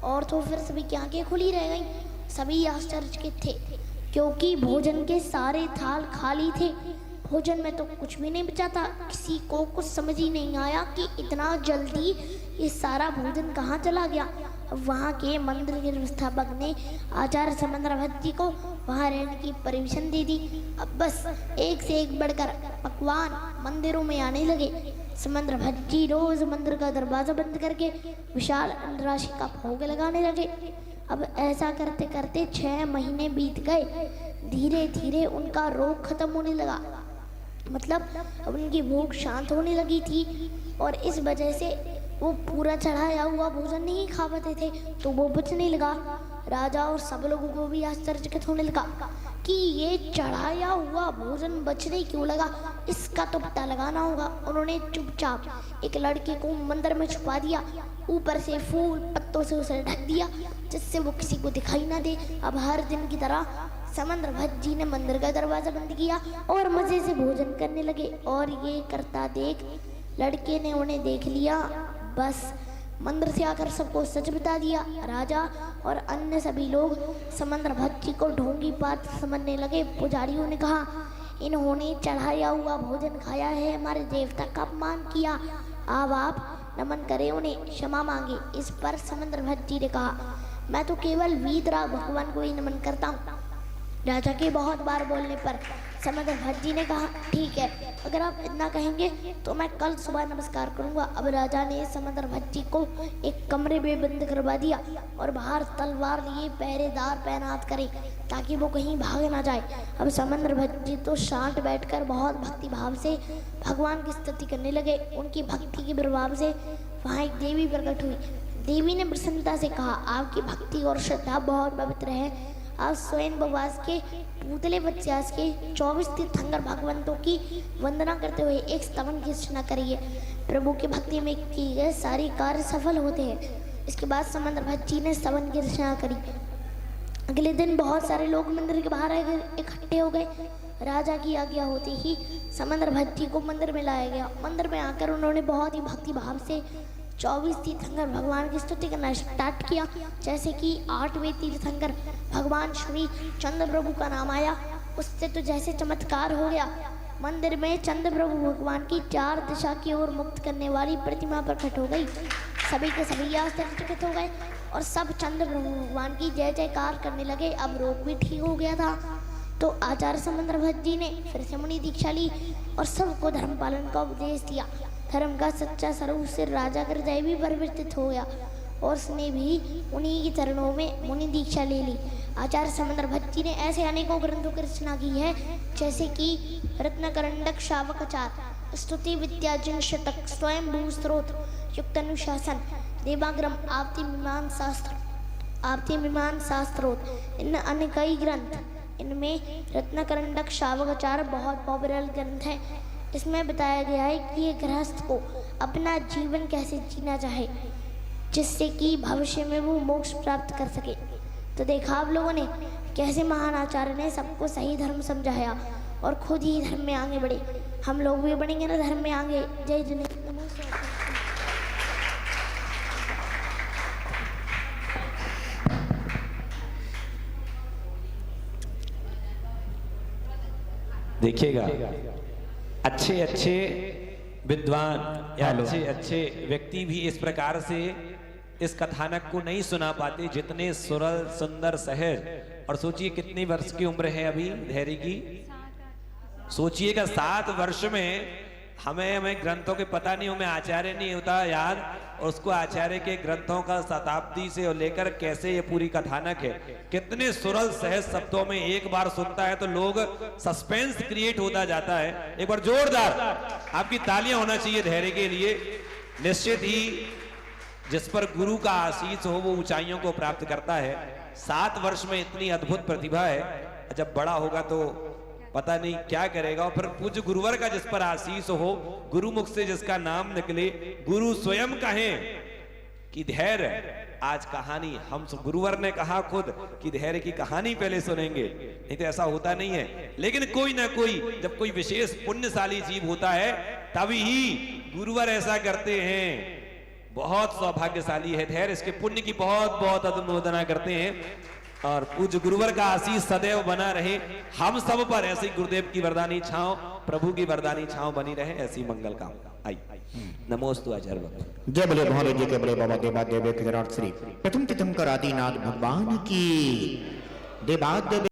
और तो फिर सभी की आंखें खुली रह गईं। सभी आश्चर्यचकित थे क्योंकि भोजन के सारे थाल खाली थे। भोजन में तो कुछ भी नहीं बचा था। किसी को कुछ समझ ही नहीं आया कि इतना जल्दी ये सारा भोजन कहाँ चला गया। वहाँ के मंदिर के व्यवस्थापक ने आचार्य समंदर भट्ट जी को वहाँ रहने की परमिशन दे दी। अब बस एक से एक बढ़कर पकवान मंदिरों में आने लगे। समंदर भट्ट जी रोज मंदिर का दरवाजा बंद करके विशाल राशि का भोग लगाने लगे। अब ऐसा करते करते 6 महीने बीत गए। धीरे धीरे उनका रोग खत्म होने लगा, मतलब अब उनकी भूख शांत होने लगी थी और इस वजह से वो पूरा चढ़ाया हुआ भोजन नहीं खा पाते थे, तो वो बचने लगा। राजा और सब लोगों को भी आश्चर्यचकित होने लगा कि ये चढ़ाया हुआ भोजन बचने क्यों लगा, इसका तो पता लगाना होगा। उन्होंने चुपचाप एक लड़के को मंदिर में छुपा दिया, ऊपर से फूल पत्तों से उसे ढक दिया जिससे वो किसी को दिखाई ना दे। अब हर दिन की तरह समंदर भट्ट जी ने मंदिर का दरवाजा बंद किया और मजे से भोजन करने लगे। और ये करता देख लड़के ने उन्हें देख लिया। बस मंदिर से आकर सबको सच बता दिया। राजा और अन्य सभी लोग समंदर भट्ट जी को ढोंगी बात समझने लगे। पुजारियों ने कहा, इन्होंने चढ़ाया हुआ भोजन खाया है, हमारे देवता का अपमान किया। अब आप नमन करें, उन्हें क्षमा मांगे। इस पर समंदर भट्ट जी ने कहा, मैं तो केवल वीतराग भगवान को ही नमन करता हूँ। राजा के बहुत बार बोलने पर समंदर भट्ट जी ने कहा, ठीक है, अगर आप इतना कहेंगे तो मैं कल सुबह नमस्कार करूंगा। अब राजा ने समंदर भट्ट जी को एक कमरे में बंद करवा दिया और बाहर तलवार लिए पहरेदार तैनात करे ताकि वो कहीं भाग ना जाए। अब समंदर भट्ट जी तो शांत बैठकर बहुत भक्ति भाव से भगवान की स्तुति करने लगे। उनकी भक्ति के प्रभाव से वहाँ एक देवी प्रकट हुई। देवी ने प्रसन्नता से कहा, आपकी भक्ति और श्रद्धा बहुत पवित्र है। आप स्वयं भगवान के पुतले बच्चास के 24 तीर्थंकर भगवंतों की वंदना करते हुए एक स्तवन की रचना करिए। प्रभु की भक्ति में किए गए सारे कार्य सफल होते हैं। इसके बाद समंदर भट्ट जी ने स्तवन की रचना करी। अगले दिन बहुत सारे लोग मंदिर के बाहर इकट्ठे हो गए। राजा की आज्ञा होते ही समंदर भट्ट जी को मंदिर में लाया गया। मंदिर में आकर उन्होंने बहुत ही भक्ति भाव से 24 तीर्थंकर भगवान की स्तुति करना स्टार्ट किया। जैसे कि 8वें तीर्थंकर भगवान श्री चंद्र प्रभु का नाम आया, उससे तो जैसे चमत्कार हो गया। मंदिर में चंद्र प्रभु भगवान की 4 दिशा की ओर मुक्त करने वाली प्रतिमा प्रकट हो गई। सभी के सभी आश्चर्यचकित हो गए और सब चंद्र प्रभु भगवान की जय जयकार करने लगे। अब रोग भी ठीक हो गया था। तो आचार्य समंदर भट्ट जी ने फिर से मुनि दीक्षा ली और सबको धर्म पालन का उपदेश दिया। धर्म का सच्चा स्वरूप से राजा का हृदय भी परिवर्तित हो गया और उसने भी उन्हीं के चरणों में मुनि दीक्षा ले ली। आचार्य समंदर भट्ट जी ने ऐसे अनेकों ग्रंथों की रचना की है, जैसे कि रत्नकरंडक शावकाचार, स्तुति विद्या जिन शतक, स्वयं भू स्त्रोत, युक्त अनुशासन, देवाग्रम, आप्ति मीमान शास्त्रोत, इन अन्य कई ग्रंथ। इनमें रत्नकरंडक शावकाचार बहुत पॉपुलर ग्रंथ है। इसमें बताया गया है कि ये गृहस्थ को अपना जीवन कैसे जीना चाहे जिससे कि भविष्य में वो मोक्ष प्राप्त कर सके। तो देखा आप लोगों ने कैसे महान आचार्य ने सबको सही धर्म समझाया और खुद ही धर्म में आगे बढ़े। हम लोग भी बढ़ेंगे ना धर्म में आगे। जय जय। देखिएगा, अच्छे अच्छे विद्वान या अच्छे अच्छे व्यक्ति भी इस प्रकार से इस कथानक को नहीं सुना पाते जितने सरल सुंदर सहज। और सोचिए कितनी वर्ष की उम्र है अभी धैर्य की। सोचिएगा 7 वर्ष में हमें ग्रंथों के पता नहीं, हमें आचार्य नहीं होता याद, और उसको आचार्य के ग्रंथों का शताब्दी से लेकर कैसे ये पूरी कथानक है। कितने सरल सहज शब्दों में एक बार सुनता है तो लोग सस्पेंस क्रिएट होता जाता है। एक बार जोरदार आपकी तालियां होना चाहिए धैर्य के लिए। निश्चित ही जिस पर गुरु का आशीष हो वो ऊंचाइयों को प्राप्त करता है। 7 वर्ष में इतनी अद्भुत प्रतिभा है, जब बड़ा होगा तो पता नहीं क्या करेगा। और फिर पूज्य गुरुवर का जिस पर आशीष हो, गुरुमुख से जिसका नाम निकले, गुरु स्वयं कहें कि धैर्य आज कहानी, हम गुरुवर ने कहा खुद कि धैर्य की कहानी पहले सुनेंगे, नहीं तो ऐसा होता नहीं है। लेकिन कोई ना कोई जब कोई विशेष पुण्यशाली जीव होता है तभी ही गुरुवर ऐसा करते हैं बहुत सौभाग्यशाली है धैर्य, इसके पुण्य की बहुत बहुत अनुमोदना करते हैं। और पूज्य गुरुवर का आशीष सदैव बना रहे हम सब पर, ऐसी गुरुदेव की वरदानी छांव, प्रभु की वरदानी छांव बनी रहे, ऐसी मंगल कामना। आई नमोस्तु आचार्य। जय बोले महाराज जी के बड़े बाबा देवा देव श्री प्रथम तीर्थंकर आदिनाथ भगवान की देवा